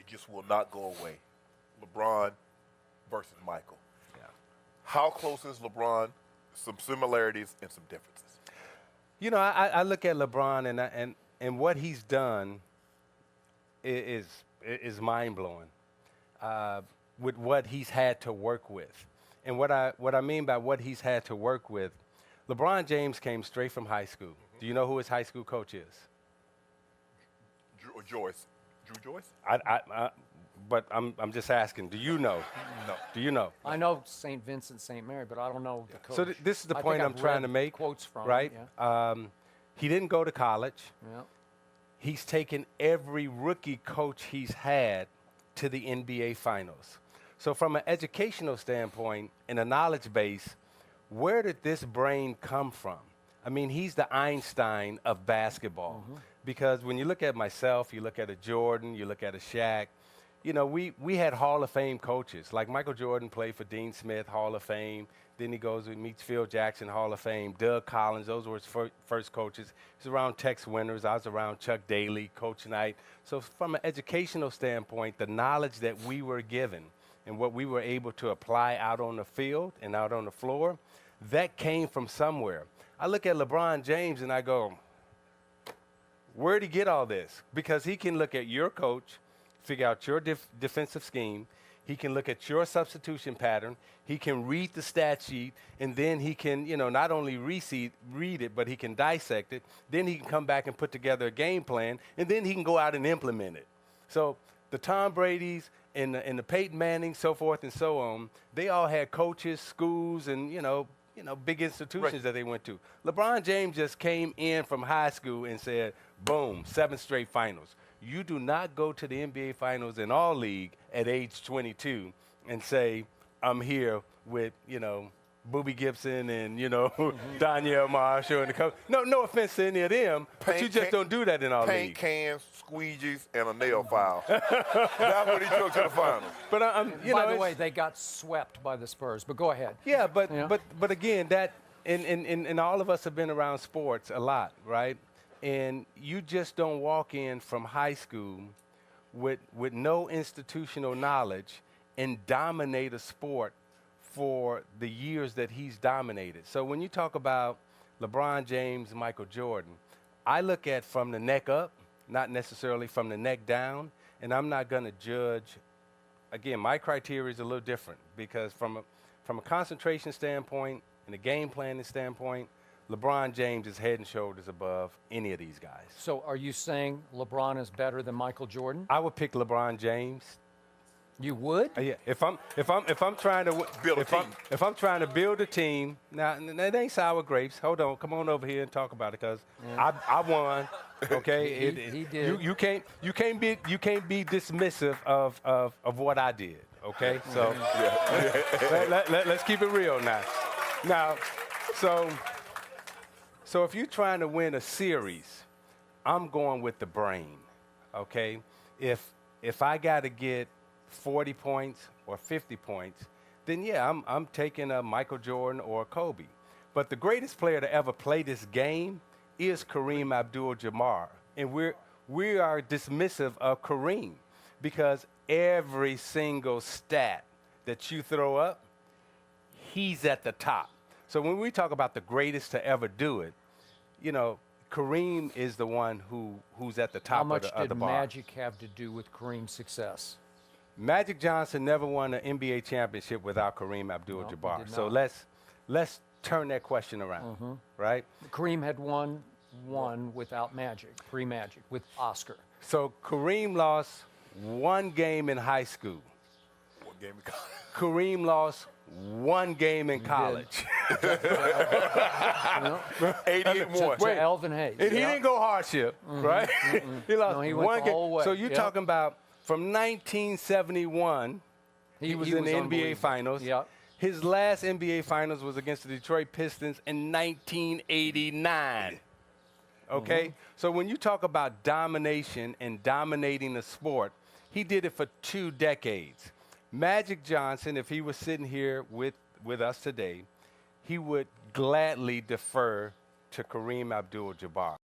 it just will not go away. LeBron versus Michael. Yeah. How close is LeBron? Some similarities and some differences. You know, I look at LeBron and what he's done is mind blowing with what he's had to work with, and what I mean by what he's had to work with. LeBron James came straight from high school. Mm-hmm. Do you know who his high school coach is? Drew Joyce. Drew Joyce? But I'm just asking. Do you know? No. Do you know? I know St. Vincent, St. Mary, but I don't know the coach. So this is the point I'm trying to make. Quotes from right? Yeah. He didn't go to college. Yeah. He's taken every rookie coach he's had to the NBA Finals. So from an educational standpoint and a knowledge base, where did this brain come from? I mean, he's the Einstein of basketball. Mm-hmm. Because when you look at myself, you look at a Jordan, you look at a Shaq, you know, we had Hall of Fame coaches. Like Michael Jordan played for Dean Smith, Hall of Fame. Then he goes and meets Phil Jackson, Hall of Fame. Doug Collins, those were his first coaches. He was around Tex Winters. I was around Chuck Daly, Coach Knight. So from an educational standpoint, the knowledge that we were given and what we were able to apply out on the field and out on the floor, that came from somewhere. I look at LeBron James and I go, where'd he get all this? Because he can look at your coach, figure out your defensive scheme. He can look at your substitution pattern. He can read the stat sheet, and then he can, you know, not only read it, but he can dissect it. Then he can come back and put together a game plan, and then he can go out and implement it. So the Tom Brady's and the Peyton Manning, so forth and so on, they all had coaches, schools, and, you know, big institutions that they went to. LeBron James just came in from high school and said, boom, 7 straight finals. You do not go to the NBA Finals in all league at age 22 and say, I'm here with, you know, Boobie Gibson and, you know, Danielle Marshall and the coach. No offense to any of them, but you just don't do that in our league. Paint cans, squeegees, and a nail file. That's what he took to the finals. But by the way, they got swept by the Spurs. But go ahead. Yeah, but again, that and all of us have been around sports a lot, right? And you just don't walk in from high school with no institutional knowledge and dominate a sport for the years that he's dominated. So when you talk about LeBron James, Michael Jordan, I look at from the neck up, not necessarily from the neck down, and I'm not going to judge. Again, my criteria is a little different because from a concentration standpoint and a game planning standpoint, LeBron James is head and shoulders above any of these guys. So are you saying LeBron is better than Michael Jordan? I would pick LeBron James. You would? Yeah. If I'm trying to build a team. If I'm trying to build a team, now it ain't sour grapes. Hold on, come on over here and talk about it, because I won. Okay, he did. You can't be dismissive of what I did. Okay, so let's keep it real now. So if you're trying to win a series, I'm going with the brain. Okay, if I got to get 40 points or 50 points, then yeah, I'm taking a Michael Jordan or a Kobe. But the greatest player to ever play this game is Kareem Abdul-Jabbar. And we are dismissive of Kareem because every single stat that you throw up, he's at the top. So when we talk about the greatest to ever do it, you know, Kareem is the one who's at the top of the bar. How much did Magic have to do with Kareem's success? Magic Johnson never won an NBA championship without Kareem Abdul-Jabbar. So let's turn that question around, right? Kareem had won one without Magic, pre-Magic, with Oscar. So Kareem lost one game in high school. One game in college. Kareem lost one game in college. 88-1. To Elvin Hayes. And he didn't go hardship, right? He lost he went one the game. whole way. So you're talking about from 1971, he was in the NBA Finals. Yep. His last NBA Finals was against the Detroit Pistons in 1989. Okay? So when you talk about domination and dominating the sport, he did it for 2 decades. Magic Johnson, if he was sitting here with us today, he would gladly defer to Kareem Abdul-Jabbar.